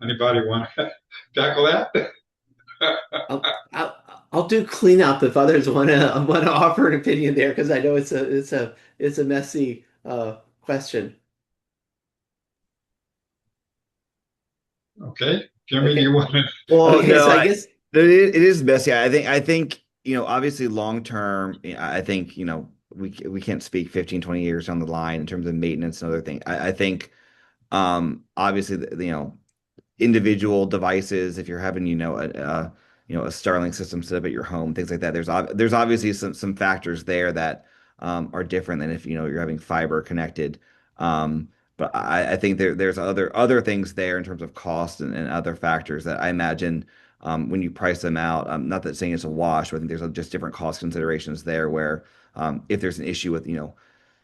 Anybody want to tackle that? I'll do cleanup if others want to offer an opinion there because I know it's a messy question. Okay, Jimmy, Okay. you want to? Well, Okay, no, so I guess it is messy. I think, obviously long term, I think, we can't speak 15, 20 years down the line in terms of maintenance and other things. I think, obviously, individual devices, if you're having, a Starlink system set up at your home, things like that. There's obviously some factors there that are different than if, you're having fiber connected. But I think there's other things there in terms of cost and other factors that I imagine when you price them out, not that saying it's a wash, but I think there's just different cost considerations there where if there's an issue with,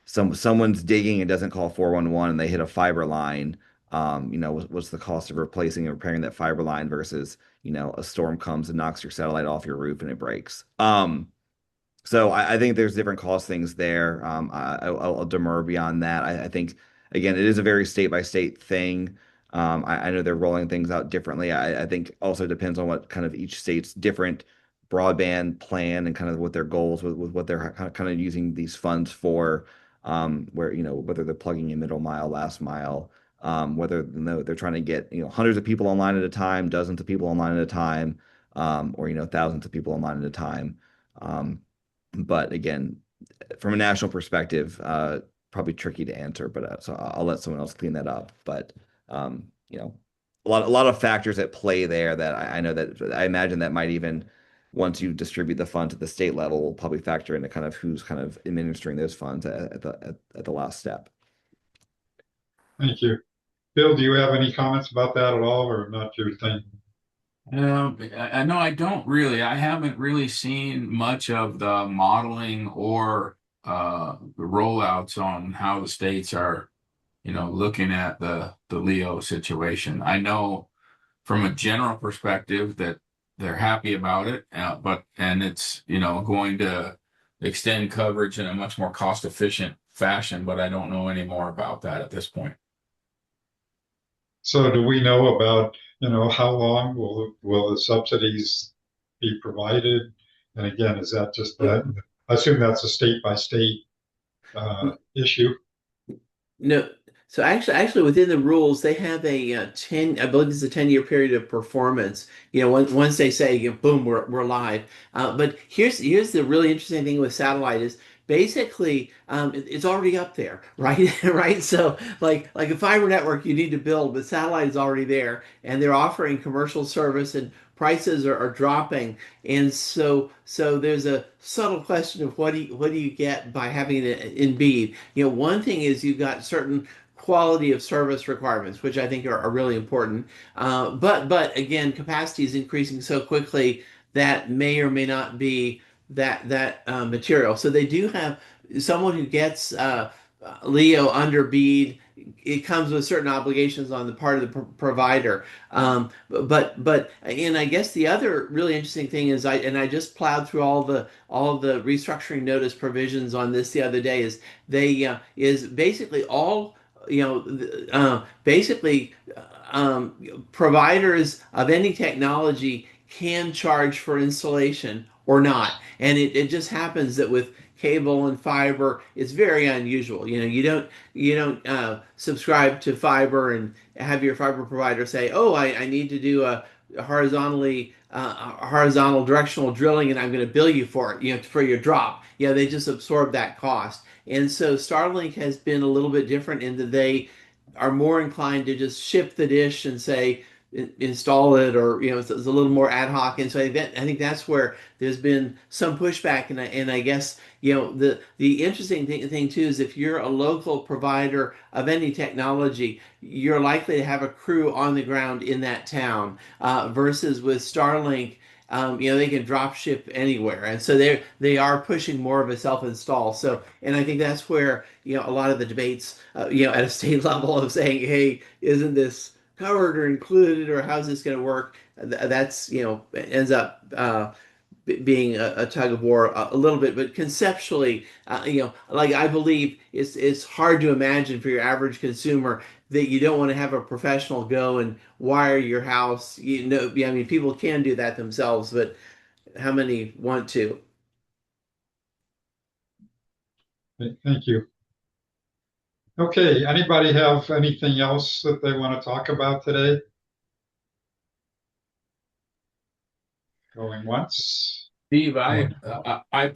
someone's digging and doesn't call 411 and they hit a fiber line, What's the cost of replacing and repairing that fiber line versus, a storm comes and knocks your satellite off your roof and it breaks. So I think there's different cost things there. I'll demur beyond that. I think again, it is a very state by state thing. I know they're rolling things out differently. I think also depends on what kind of each state's different broadband plan and kind of what their goals with what they're kind of using these funds for. Where whether they're plugging in middle mile, last mile, whether they're trying to get hundreds of people online at a time, dozens of people online at a time, or thousands of people online at a time. But again, from a national perspective, probably tricky to answer, but so I'll let someone else clean that up. But a lot of factors at play there that I know that I imagine that might even once you distribute the fund to the state level, will probably factor into kind of who's kind of administering those funds at the last step. Thank you. Bill, do you have any comments about that at all, or not your thing? I know I don't really. I haven't really seen much of the modeling or the rollouts on how the states are, looking at the Leo situation. I know from a general perspective that they're happy about it, and it's going to extend coverage in a much more cost efficient fashion. But I don't know any more about that at this point. So do we know about, how long will the subsidies be provided? And again, is that just that? I assume that's a state by state issue. No, so actually, within the rules, they have a 10. I believe it's a 10-year period of performance. Once they say, boom, we're live. But here's the really interesting thing with satellite is basically it's already up there, right? Right. So like a fiber network, you need to build, but satellite is already there, and they're offering commercial service and prices are dropping. And so there's a subtle question of what do you get by having it in BEAD? One thing is you've got certain quality of service requirements, which I think are really important. But again, capacity is increasing so quickly that may or may not be that material. So they do have someone who gets Leo under BEAD. It comes with certain obligations on the part of the provider. And I guess the other really interesting thing is I just plowed through all the restructuring notice provisions on this the other day. Is basically all basically providers of any technology can charge for installation or not. And it just happens that with cable and fiber, it's very unusual. You don't subscribe to fiber and have your fiber provider say, "Oh, I need to do a horizontal directional drilling, and I'm going to bill you for it, for your drop." They just absorb that cost. And so Starlink has been a little bit different in that they are more inclined to just ship the dish and say, install it, or it's a little more ad hoc. And so I think that's where there's been some pushback. And I guess the interesting thing too is if you're a local provider of any technology, you're likely to have a crew on the ground in that town versus with Starlink. They can drop ship anywhere, and so they are pushing more of a self-install. So, and I think that's where a lot of the debates, at a state level of saying, "Hey, isn't this covered or included, or how's this going to work?" That's ends up being a tug of war a little bit, but conceptually, like I believe it's hard to imagine for your average consumer that you don't want to have a professional go and wire your house. I mean, people can do that themselves, but how many want to? Thank you. Okay, anybody have anything else that they want to talk about today? Going once. Steve, I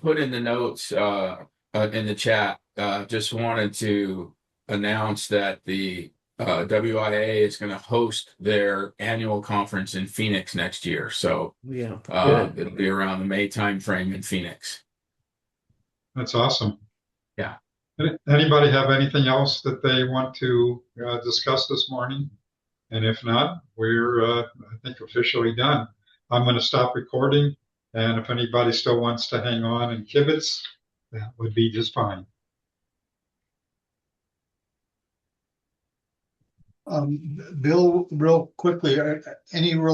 put in the notes in the chat. Just wanted to announce that the WIA is going to host their annual conference in Phoenix next year. So Yeah, it'll be around the May timeframe in Phoenix. That's awesome. Yeah. Anybody have anything else that they want to discuss this morning? And if not, we're, I think, officially done. I'm going to stop recording. And if anybody still wants to hang on and kibitz, that would be just fine. Bill, real quickly, any relation